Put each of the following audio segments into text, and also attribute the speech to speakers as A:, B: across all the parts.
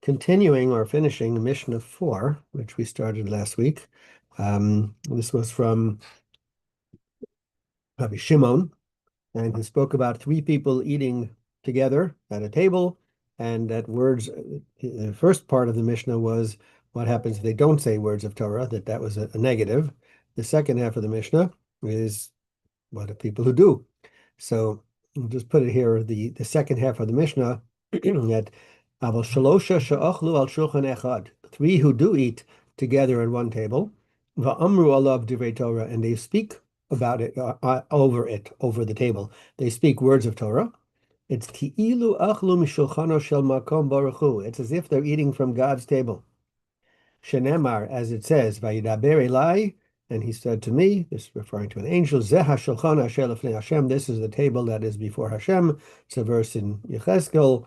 A: continuing or finishing Mishnah 4, which we started last week. This was from Rabbi Shimon, and he spoke about three people eating together at a table, and that words, the first part of the Mishnah was what happens if they don't say words of Torah, that was a negative. The second half of the Mishnah is what are people who do. So we'll just put it here, the second half of the Mishnah, at Avos shalosha she'ochlu al shulchan echad, three who do eat together at one table, va'amru alav divrei Torah, and they speak about it, over the table. They speak words of Torah. It's ki'ilu achlu mishulchano shel makom baruch hu. It's as if they're eating from God's table. Shenemar, as it says, vayidaber elai, and he said to me, this is referring to an angel, Zeh hashulchan asher lefnei Hashem. This is the table that is before Hashem. It's a verse in Yechezkel.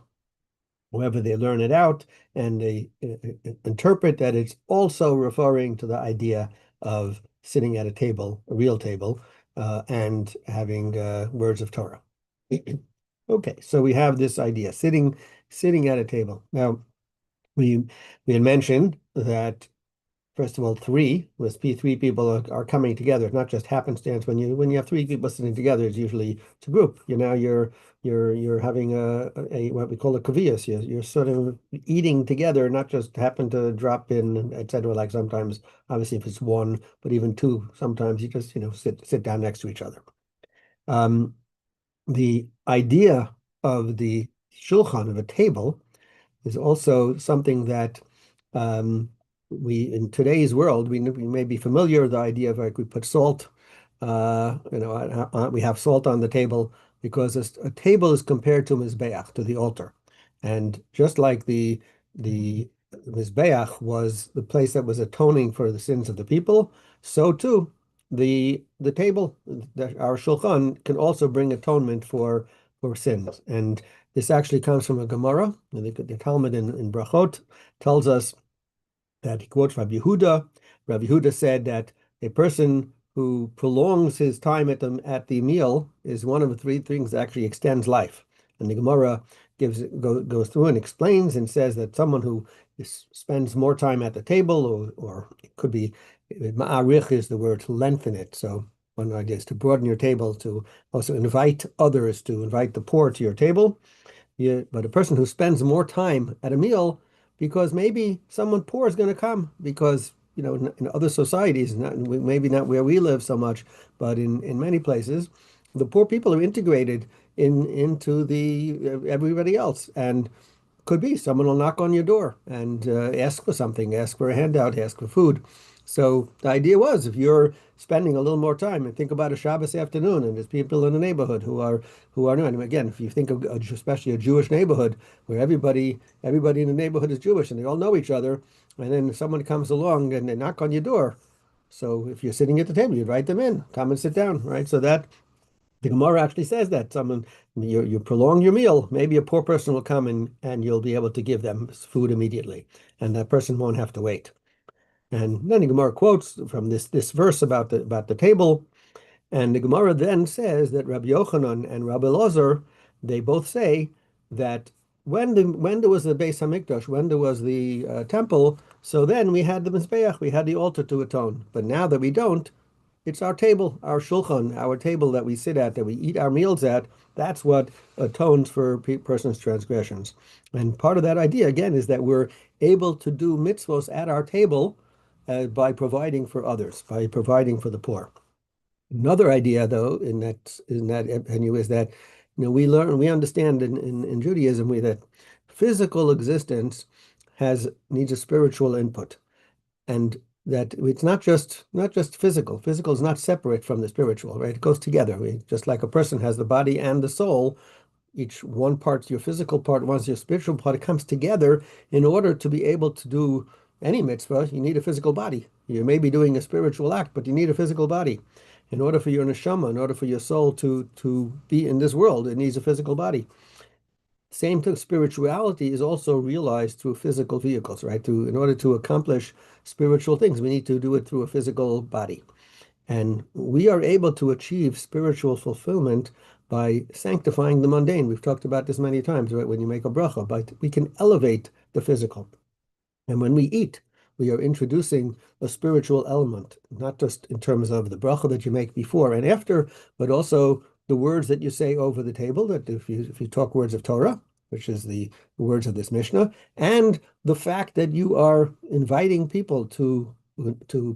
A: However, they learn it out and they interpret that it's also referring to the idea of sitting at a table, a real table, and having words of Torah. Okay, so we have this idea, sitting at a table. Now, we had mentioned that, first of all, three people are coming together. It's not just happenstance. When you have three people sitting together, it's a group. You're having a what we call a kaviyas. You're sort of eating together, not just happen to drop in, etc. Like sometimes, obviously, if it's one, but even two, sometimes you just sit down next to each other. The idea of the shulchan, of a table, is also something that we, in today's world, we may be familiar with the idea of, like, we put salt, we have salt on the table because a table is compared to mizbeach, to the altar. And just like the mizbeach was the place that was atoning for the sins of the people, so too the table, our shulchan, can also bring atonement for sins. And this actually comes from a Gemara. The Talmud in Brachot tells us that he quotes Rabbi Yehuda. Rabbi Yehuda said that a person who prolongs his time at the meal is one of the three things that actually extends life. And the Gemara goes through and explains and says that someone who spends more time at the table, or it could be, ma'arich is the word, to lengthen it. So one idea is to broaden your table, to also invite others, to invite the poor to your table. But a person who spends more time at a meal, because maybe someone poor is going to come, because in other societies, maybe not where we live so much, but in many places, the poor people are integrated into everybody else, and could be someone will knock on your door and ask for something, ask for a handout, ask for food. So the idea was, if you're spending a little more time, and think about a Shabbos afternoon, and there's people in the neighborhood who are new. And again, if you think of especially a Jewish neighborhood where everybody in the neighborhood is Jewish and they all know each other, and then someone comes along and they knock on your door. So if you're sitting at the table, you invite them in, come and sit down, right? So that the Gemara actually says that you prolong your meal, maybe a poor person will come and you'll be able to give them food immediately, and that person won't have to wait. And then the Gemara quotes from this verse about the table, and the Gemara then says that Rabbi Yochanan and Rabbi Elazar, they both say that when there was the Beis Hamikdash, when there was the temple, so then we had the Mizbeach, we had the altar to atone. But now that we don't, it's our table, our shulchan, our table that we sit at, that we eat our meals at. That's what atones for a person's transgressions. And part of that idea, again, is that we're able to do mitzvos at our table by providing for others, by providing for the poor. Another idea, though, in that venue is that we understand in Judaism that physical existence needs a spiritual input, and that it's not just physical. Physical is not separate from the spiritual, right? It goes together. Just like a person has the body and the soul, each one part, your physical part, one's your spiritual part, it comes together. In order to be able to do any mitzvah, you need a physical body. You may be doing a spiritual act, but you need a physical body. In order for your neshama, in order for your soul to be in this world, it needs a physical body. Same thing, spirituality is also realized through physical vehicles, right? In order to accomplish spiritual things, we need to do it through a physical body. And we are able to achieve spiritual fulfillment by sanctifying the mundane. We've talked about this many times, right? When you make a bracha, but we can elevate the physical. And when we eat, we are introducing a spiritual element, not just in terms of the bracha that you make before and after, but also the words that you say over the table, that if you talk words of Torah, which is the words of this Mishnah, and the fact that you are inviting people to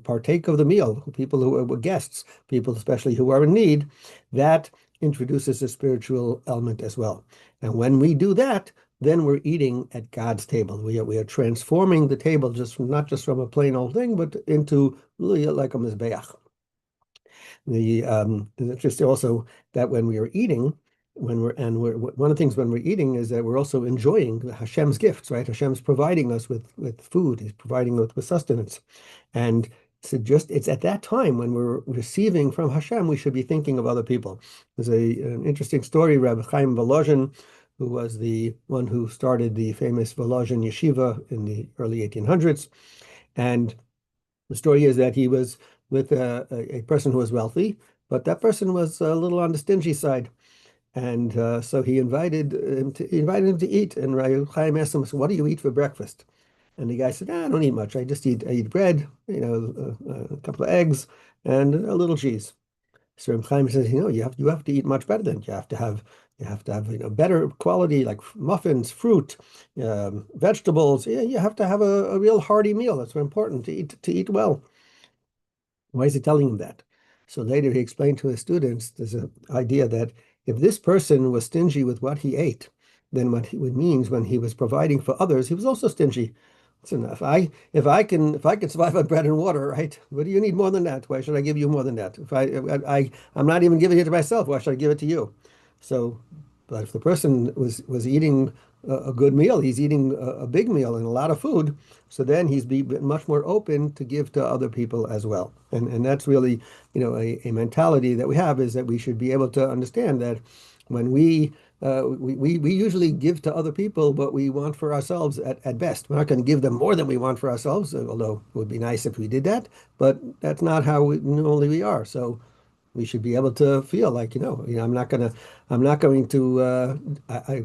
A: partake of the meal, people who are guests, people especially who are in need, that introduces a spiritual element as well. And when we do that, then we're eating at God's table. We are transforming the table not just from a plain old thing, but into really like a mizbeach. It's interesting also that when we are eating, one of the things when we're eating is that we're also enjoying Hashem's gifts, right? Hashem's providing us with food. He's providing us with sustenance. And so it's at that time when we're receiving from Hashem, we should be thinking of other people. There's an interesting story, Rabbi Chaim Volozhin, who was the one who started the famous Volozhin Yeshiva in the early 1800s. And the story is that he was with a person who was wealthy, but that person was a little on the stingy side. And so he invited him to eat. And Rabbi Chaim asked him, "So what do you eat for breakfast?" And the guy said, "I don't eat much. I eat bread, a couple of eggs, and a little cheese." So Reb Chaim says, you have to eat much better than that. You have to have better quality like muffins, fruit, vegetables. Yeah, you have to have a real hearty meal. That's very important to eat well. Why is he telling him that? So later he explained to his students there's an idea that if this person was stingy with what he ate, then what it means when he was providing for others, he was also stingy. So if I can survive on bread and water, right? What do you need more than that? Why should I give you more than that? If I'm not even giving it to myself, why should I give it to you? So, but if the person was eating a good meal, he's eating a big meal and a lot of food, so then he's much more open to give to other people as well. And that's really, a mentality that we have, is that we should be able to understand that when we usually give to other people what we want for ourselves at best. We're not going to give them more than we want for ourselves, although it would be nice if we did that, but that's not how normally we are. So we should be able to feel like, I'm not going to I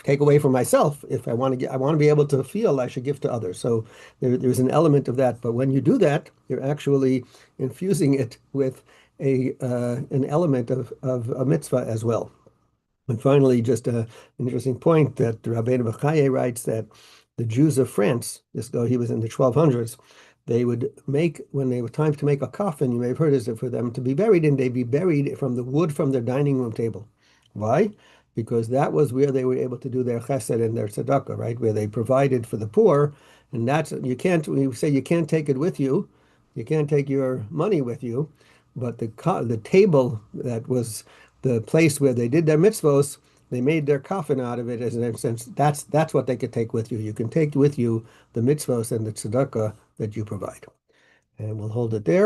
A: take away from myself. If I want to be able to feel I should give to others. So there's an element of that. But when you do that, you're actually infusing it with an element of a mitzvah as well. And finally, just an interesting point that Rabbeinu Bachye writes that the Jews of France, he was in the 1200s, they would make, when they were time to make a coffin, you may have heard this, for them to be buried, and they'd be buried from the wood from their dining room table. Why? Because that was where they were able to do their chesed and their tzedakah, right? Where they provided for the poor. And when you say you can't take it with you, you can't take your money with you, but the table that was the place where they did their mitzvos, they made their coffin out of it, as in a sense. That's what they could take with you. You can take with you the mitzvos and the tzedakah that you provide. And we'll hold it there.